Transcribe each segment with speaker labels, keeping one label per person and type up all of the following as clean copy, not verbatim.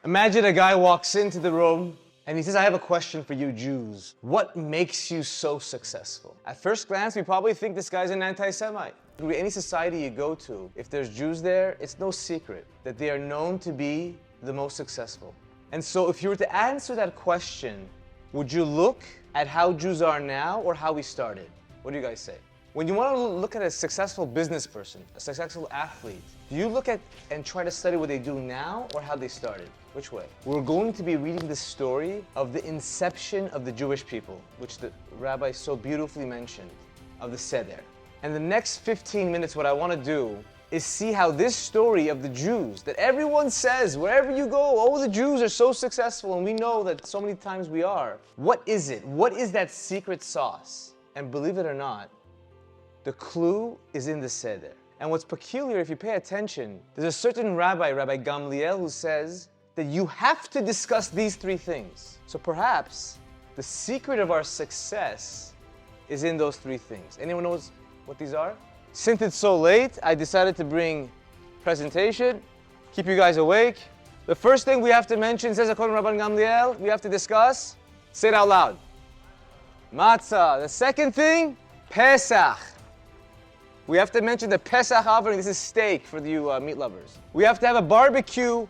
Speaker 1: Imagine a guy walks into the room and he says, I have a question for you Jews. What makes you so successful? At first glance, we probably think this guy's an anti-Semite. Any society you go to, if there's Jews there, it's no secret that they are known to be the most successful. And so if you were to answer that question, would you look at how Jews are now or how we started? What do you guys say? When you want to look at a successful business person, a successful athlete, do you look at and try to study what they do now or how they started? Which way? We're going to be reading the story of the inception of the Jewish people, which the rabbi so beautifully mentioned, of the Seder. And the next 15 minutes, what I want to do is see how this story of the Jews, that everyone says, wherever you go, oh, the Jews are so successful, and we know that so many times we are. What is it? What is that secret sauce? And believe it or not, the clue is in the Seder. And what's peculiar, if you pay attention, there's a certain rabbi, Rabbi Gamliel, who says that you have to discuss these three things. So perhaps the secret of our success is in those three things. Anyone knows what these are? Since it's so late, I decided to bring presentation, keep you guys awake. The first thing we have to mention, says according to Rabbi Gamliel, we have to discuss, say it out loud. Matzah. The second thing, Pesach. We have to mention the Pesach offering. This is steak for you meat lovers. We have to have a barbecue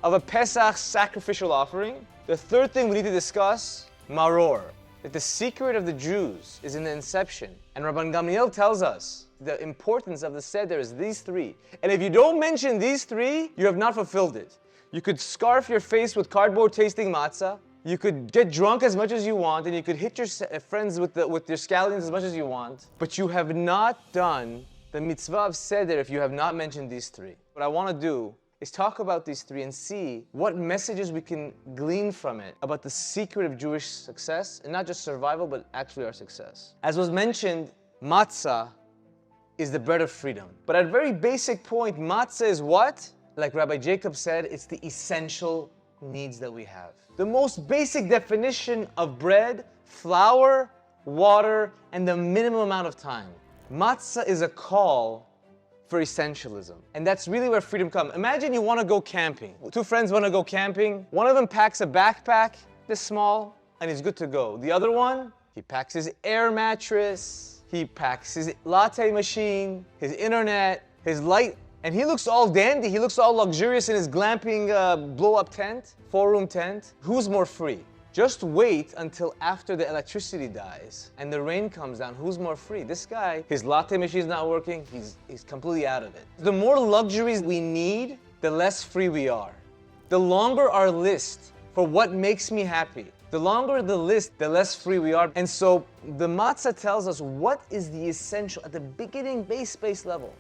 Speaker 1: of a Pesach sacrificial offering. The third thing we need to discuss, Maror. That the secret of the Jews is in the inception. And Rabban Gamliel tells us the importance of the Seder is these three. And if you don't mention these three, you have not fulfilled it. You could scarf your face with cardboard tasting matzah. You could get drunk as much as you want, and you could hit your friends with your scallions as much as you want. But you have not done the mitzvah of Seder if you have not mentioned these three. What I want to do is talk about these three and see what messages we can glean from it about the secret of Jewish success, and not just survival, but actually our success. As was mentioned, matzah is the bread of freedom. But at a very basic point, matzah is what? Like Rabbi Jacob said, it's the essential needs that we have. The most basic definition of bread, flour, water, and the minimum amount of time. Matzah is a call for essentialism. And that's really where freedom comes. Imagine you want to go camping. Two friends want to go camping. One of them packs a backpack, this small, and he's good to go. The other one, he packs his air mattress, he packs his latte machine, his internet, his light, and he looks all dandy, he looks all luxurious in his glamping blow-up tent, 4-room tent. Who's more free? Just wait until after the electricity dies and the rain comes down. Who's more free? This guy, his latte machine's not working, he's completely out of it. The more luxuries we need, the less free we are. The longer our list for what makes me happy, the longer the list, the less free we are. And so the matzah tells us what is the essential at the beginning base level.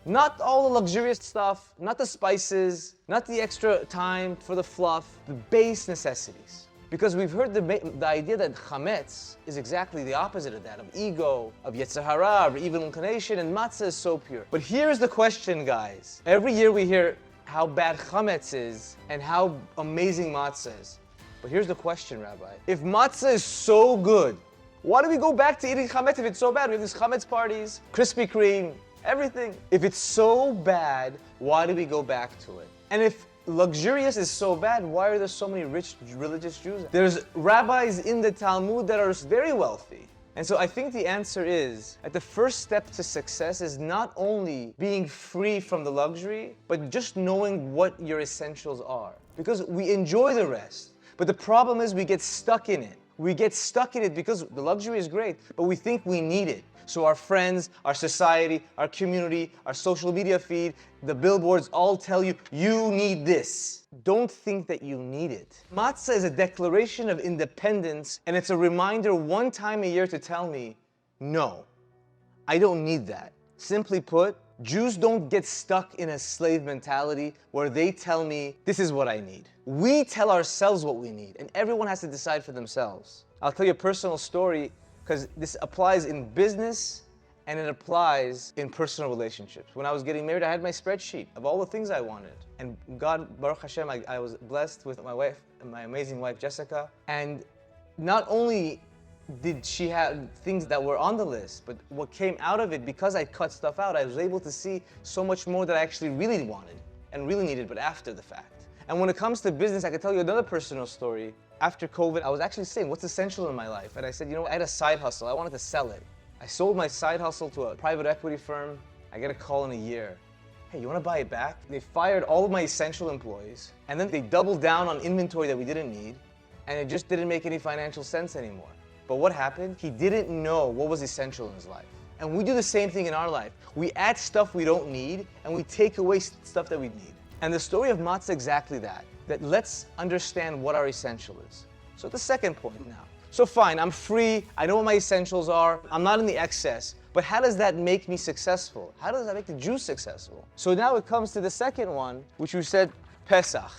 Speaker 1: Not all the luxurious stuff, not the spices, not the extra time for the fluff, the base necessities. Because we've heard the idea that chametz is exactly the opposite of that, of ego, of yetzer hara, of evil inclination, and matzah is so pure. But here's the question, guys. Every year we hear how bad chametz is and how amazing matzah is. But here's the question, Rabbi. If matzah is so good, why do we go back to eating chametz if it's so bad? We have these chametz parties, Krispy Kreme, everything. If it's so bad, why do we go back to it? And if luxurious is so bad, why are there so many rich religious Jews? There's rabbis in the Talmud that are very wealthy. And so I think the answer is that the first step to success is not only being free from the luxury, but just knowing what your essentials are. Because we enjoy the rest, but the problem is we get stuck in it. We get stuck in it because the luxury is great, but we think we need it. So our friends, our society, our community, our social media feed, the billboards all tell you, you need this. Don't think that you need it. Matzah is a declaration of independence, and it's a reminder one time a year to tell me, no, I don't need that. Simply put, Jews don't get stuck in a slave mentality where they tell me, this is what I need. We tell ourselves what we need, and everyone has to decide for themselves. I'll tell you a personal story, because this applies in business and it applies in personal relationships. When I was getting married, I had my spreadsheet of all the things I wanted. And God, Baruch Hashem, I was blessed with my wife, my amazing wife, Jessica. And not only did she have things that were on the list, but what came out of it, because I cut stuff out, I was able to see so much more that I actually really wanted and really needed, but after the fact. And when it comes to business, I can tell you another personal story. After COVID, I was actually saying, what's essential in my life? And I said, I had a side hustle. I wanted to sell it. I sold my side hustle to a private equity firm. I get a call in a year. Hey, you want to buy it back? They fired all of my essential employees, and then they doubled down on inventory that we didn't need, and it just didn't make any financial sense anymore. But what happened? He didn't know what was essential in his life. And we do the same thing in our life. We add stuff we don't need, and we take away stuff that we need. And the story of Matzah is exactly that let's understand what our essential is. So the second point now. So fine, I'm free, I know what my essentials are, I'm not in the excess, but how does that make me successful? How does that make the Jew successful? So now it comes to the second one, which we said, Pesach,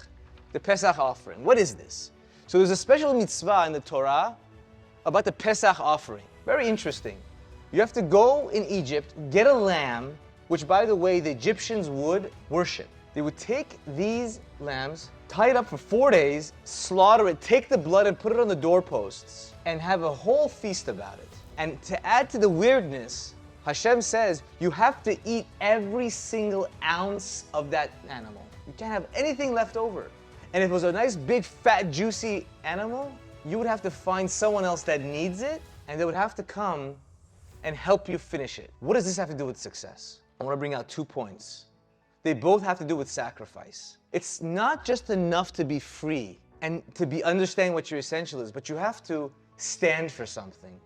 Speaker 1: the Pesach offering. What is this? So there's a special mitzvah in the Torah about the Pesach offering. Very interesting. You have to go in Egypt, get a lamb, which by the way, the Egyptians would worship. They would take these lambs, tie it up for 4 days, slaughter it, take the blood and put it on the doorposts, and have a whole feast about it. And to add to the weirdness, Hashem says you have to eat every single ounce of that animal. You can't have anything left over. And if it was a nice, big, fat, juicy animal, you would have to find someone else that needs it, and they would have to come and help you finish it. What does this have to do with success? I want to bring out 2 points. They both have to do with sacrifice. It's not just enough to be free and to be understanding what your essential is, but you have to stand for something.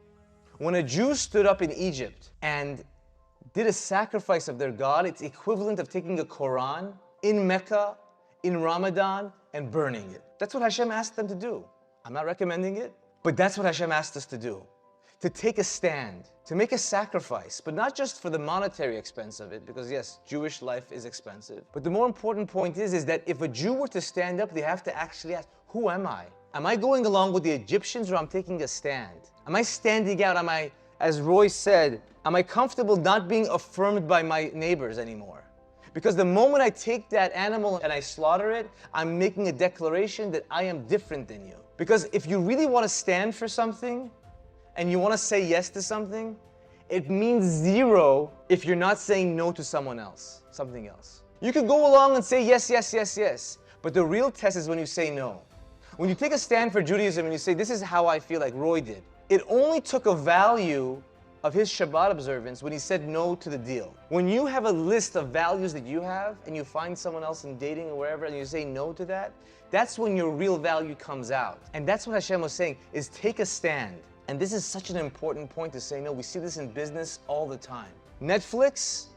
Speaker 1: When a Jew stood up in Egypt and did a sacrifice of their God, it's equivalent of taking a Quran in Mecca, in Ramadan, and burning it. That's what Hashem asked them to do. I'm not recommending it, but that's what Hashem asked us to do. To take a stand, to make a sacrifice, but not just for the monetary expense of it, because yes, Jewish life is expensive. But the more important point is that if a Jew were to stand up, they have to actually ask, who am I? Am I going along with the Egyptians or I'm taking a stand? Am I standing out? Am I, as Roy said, am I comfortable not being affirmed by my neighbors anymore? Because the moment I take that animal and I slaughter it, I'm making a declaration that I am different than you. Because if you really want to stand for something, and you want to say yes to something, it means zero if you're not saying no to someone else, something else. You could go along and say yes, yes, yes, yes, but the real test is when you say no. When you take a stand for Judaism and you say, this is how I feel, like Roy did, it only took a value of his Shabbat observance when he said no to the deal. When you have a list of values that you have and you find someone else in dating or wherever and you say no to that, that's when your real value comes out. And that's what Hashem was saying, is take a stand. And this is such an important point to say no. We see this in business all the time. Netflix,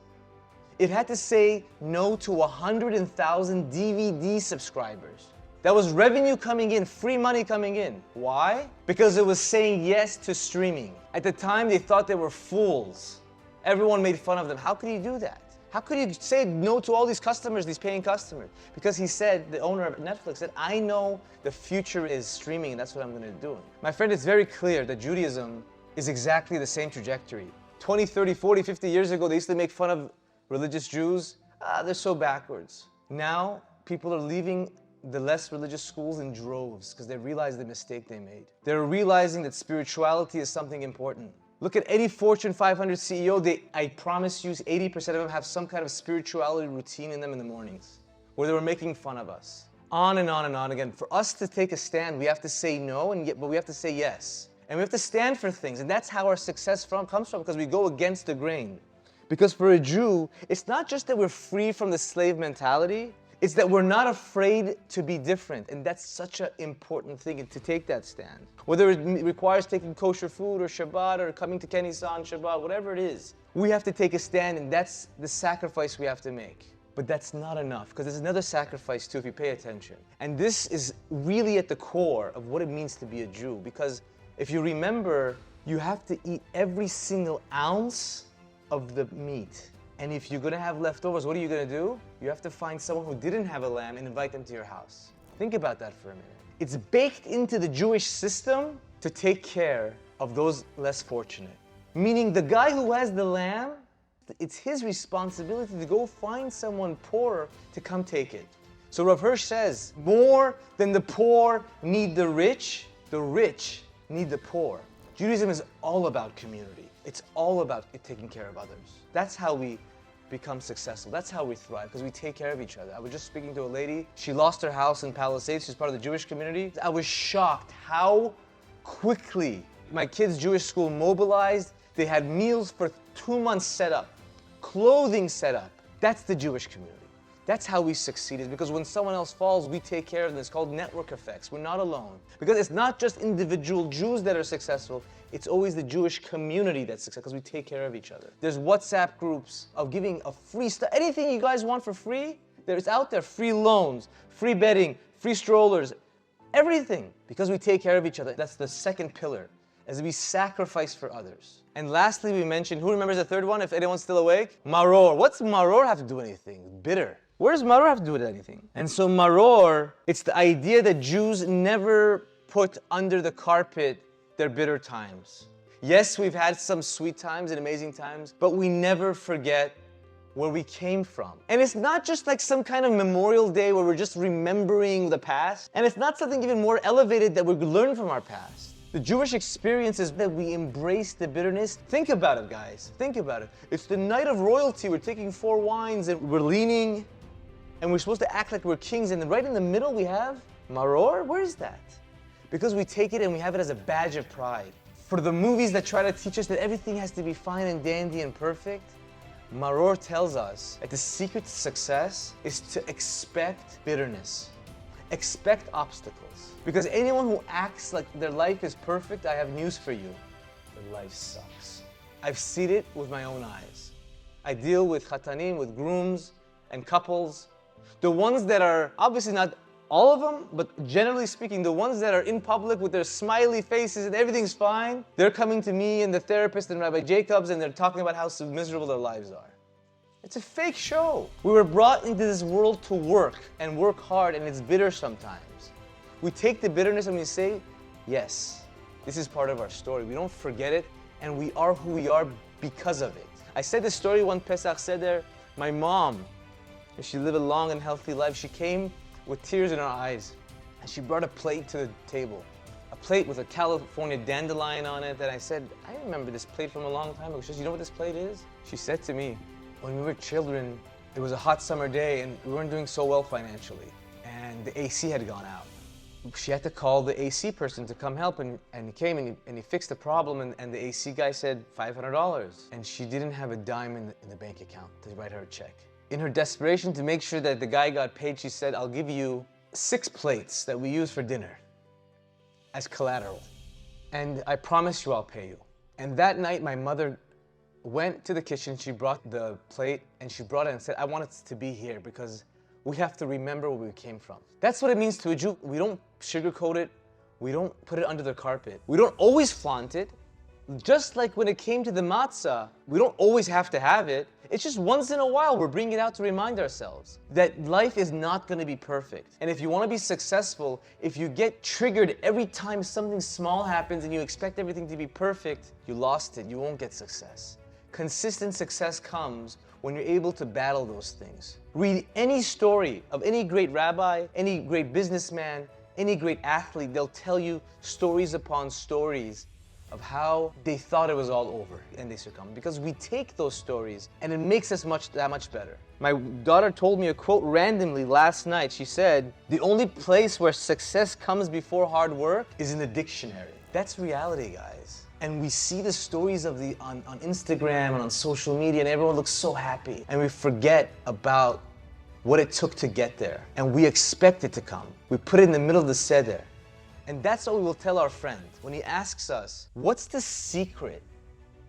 Speaker 1: it had to say no to 100,000 DVD subscribers. That was revenue coming in, free money coming in. Why? Because it was saying yes to streaming. At the time, they thought they were fools. Everyone made fun of them. How could you do that? How could you say no to all these customers, these paying customers? Because he said, the owner of Netflix said, I know the future is streaming and that's what I'm going to do. My friend, it's very clear that Judaism is exactly the same trajectory. 20, 30, 40, 50 years ago, they used to make fun of religious Jews. They're so backwards. Now, people are leaving the less religious schools in droves because they realize the mistake they made. They're realizing that spirituality is something important. Look at any Fortune 500 CEO, I promise you 80% of them have some kind of spirituality routine in them in the mornings, where they were making fun of us. On and on and on again. For us to take a stand, we have to say no, but we have to say yes. And we have to stand for things, and that's how our success comes from, because we go against the grain. Because for a Jew, it's not just that we're free from the slave mentality, it's that we're not afraid to be different. And that's such an important thing, to take that stand. Whether it requires taking kosher food or Shabbat or coming to Kenisa on Shabbat, whatever it is, we have to take a stand, and that's the sacrifice we have to make. But that's not enough, because there's another sacrifice too if you pay attention. And this is really at the core of what it means to be a Jew. Because if you remember, you have to eat every single ounce of the meat. And if you're going to have leftovers, what are you going to do? You have to find someone who didn't have a lamb and invite them to your house. Think about that for a minute. It's baked into the Jewish system to take care of those less fortunate. Meaning the guy who has the lamb, it's his responsibility to go find someone poorer to come take it. So Rav Hirsch says, more than the poor need the rich need the poor. Judaism is all about community. It's all about taking care of others. That's how we become successful. That's how we thrive, because we take care of each other. I was just speaking to a lady. She lost her house in Palisades. She's part of the Jewish community. I was shocked how quickly my kids' Jewish school mobilized. They had meals for 2 months set up, clothing set up. That's the Jewish community. That's how we succeed, is because when someone else falls, we take care of them. It's called network effects. We're not alone. Because it's not just individual Jews that are successful, it's always the Jewish community that's successful, because we take care of each other. There's WhatsApp groups of giving a free stuff. Anything you guys want for free, it's out there. Free loans, free bedding, free strollers, everything. Because we take care of each other. That's the second pillar, as we sacrifice for others. And lastly, we mentioned, who remembers the third one, if anyone's still awake? Maror. What's Maror have to do with anything? Bitter. Where does Maror have to do with anything? And so Maror, it's the idea that Jews never put under the carpet their bitter times. Yes, we've had some sweet times and amazing times, but we never forget where we came from. And it's not just like some kind of Memorial Day where we're just remembering the past. And it's not something even more elevated that we learn from our past. The Jewish experience is that we embrace the bitterness. Think about it, guys. Think about it. It's the night of royalty. We're taking 4 wines and we're leaning and we're supposed to act like we're kings. And then right in the middle we have Maror. Where is that? Because we take it and we have it as a badge of pride. For the movies that try to teach us that everything has to be fine and dandy and perfect, Maror tells us that the secret to success is to expect bitterness. Expect obstacles. Because anyone who acts like their life is perfect, I have news for you. Their life sucks. I've seen it with my own eyes. I deal with chatanim, with grooms and couples. The ones that are, obviously not all of them, but generally speaking, the ones that are in public with their smiley faces and everything's fine, they're coming to me and the therapist and Rabbi Jacobs and they're talking about how miserable their lives are. It's a fake show. We were brought into this world to work and work hard, and it's bitter sometimes. We take the bitterness and we say, yes, this is part of our story. We don't forget it, and we are who we are because of it. I said this story one Passover Seder. My mom, she lived a long and healthy life. She came with tears in her eyes, and she brought a plate to the table. A plate with a California dandelion on it, and I said, I remember this plate from a long time ago. She says, you know what this plate is? She said to me, when we were children, it was a hot summer day and we weren't doing so well financially, and the AC had gone out. She had to call the AC person to come help, and he came and he fixed the problem, and the AC guy said $500, and she didn't have a dime in the bank account to write her a check. In her desperation to make sure that the guy got paid, she said, I'll give you 6 plates that we use for dinner as collateral, and I promise you I'll pay you. And that night my mother went to the kitchen, she brought the plate, and she brought it and said, I want it to be here because we have to remember where we came from. That's what it means to a Jew. We don't sugarcoat it. We don't put it under the carpet. We don't always flaunt it. Just like when it came to the matzah, we don't always have to have it. It's just once in a while we're bringing it out to remind ourselves that life is not going to be perfect. And if you want to be successful, if you get triggered every time something small happens and you expect everything to be perfect, you lost it. You won't get success. Consistent success comes when you're able to battle those things. Read any story of any great rabbi, any great businessman, any great athlete. They'll tell you stories upon stories of how they thought it was all over and they succumbed. Because we take those stories and it makes us that much better. My daughter told me a quote randomly last night. She said, the only place where success comes before hard work is in the dictionary. That's reality, guys. And we see the stories of on Instagram and on social media, and everyone looks so happy. And we forget about what it took to get there. And we expect it to come. We put it in the middle of the Seder. And that's what we will tell our friend. When he asks us, what's the secret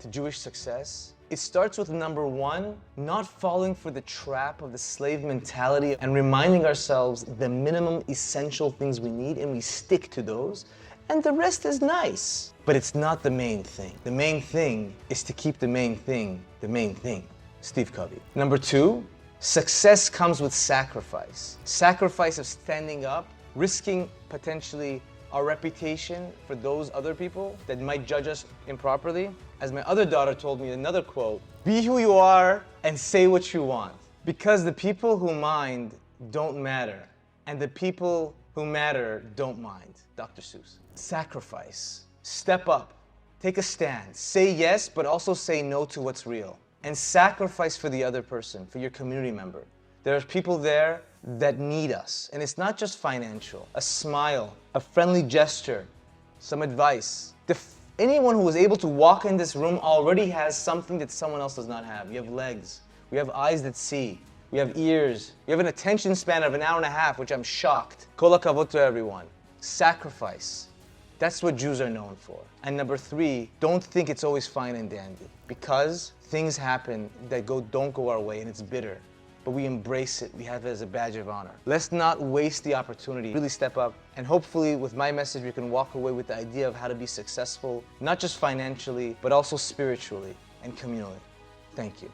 Speaker 1: to Jewish success? It starts with number 1, not falling for the trap of the slave mentality and reminding ourselves the minimum essential things we need, and we stick to those. And the rest is nice. But it's not the main thing. The main thing is to keep the main thing the main thing. Steve Covey. Number 2, success comes with sacrifice. Sacrifice of standing up, risking potentially our reputation for those other people that might judge us improperly. As my other daughter told me, another quote, be who you are and say what you want. Because the people who mind don't matter, and the people who matter don't mind. Dr. Seuss. Sacrifice. Step up. Take a stand. Say yes, but also say no to what's real. and sacrifice for the other person, for your community member. There are people there that need us, and it's not just financial. A smile, a friendly gesture, some advice. Anyone who is able to walk in this room already has something that someone else does not have. You have legs, we have eyes that see, we have ears, we have an attention span of an hour and a half, which I'm shocked. Kol hakavod to everyone. Sacrifice. That's what Jews are known for. And number 3, don't think it's always fine and dandy, because things happen that don't go our way, and it's bitter. But we embrace it, we have it as a badge of honor. Let's not waste the opportunity. Really step up, and hopefully with my message we can walk away with the idea of how to be successful, not just financially, but also spiritually and communally. Thank you.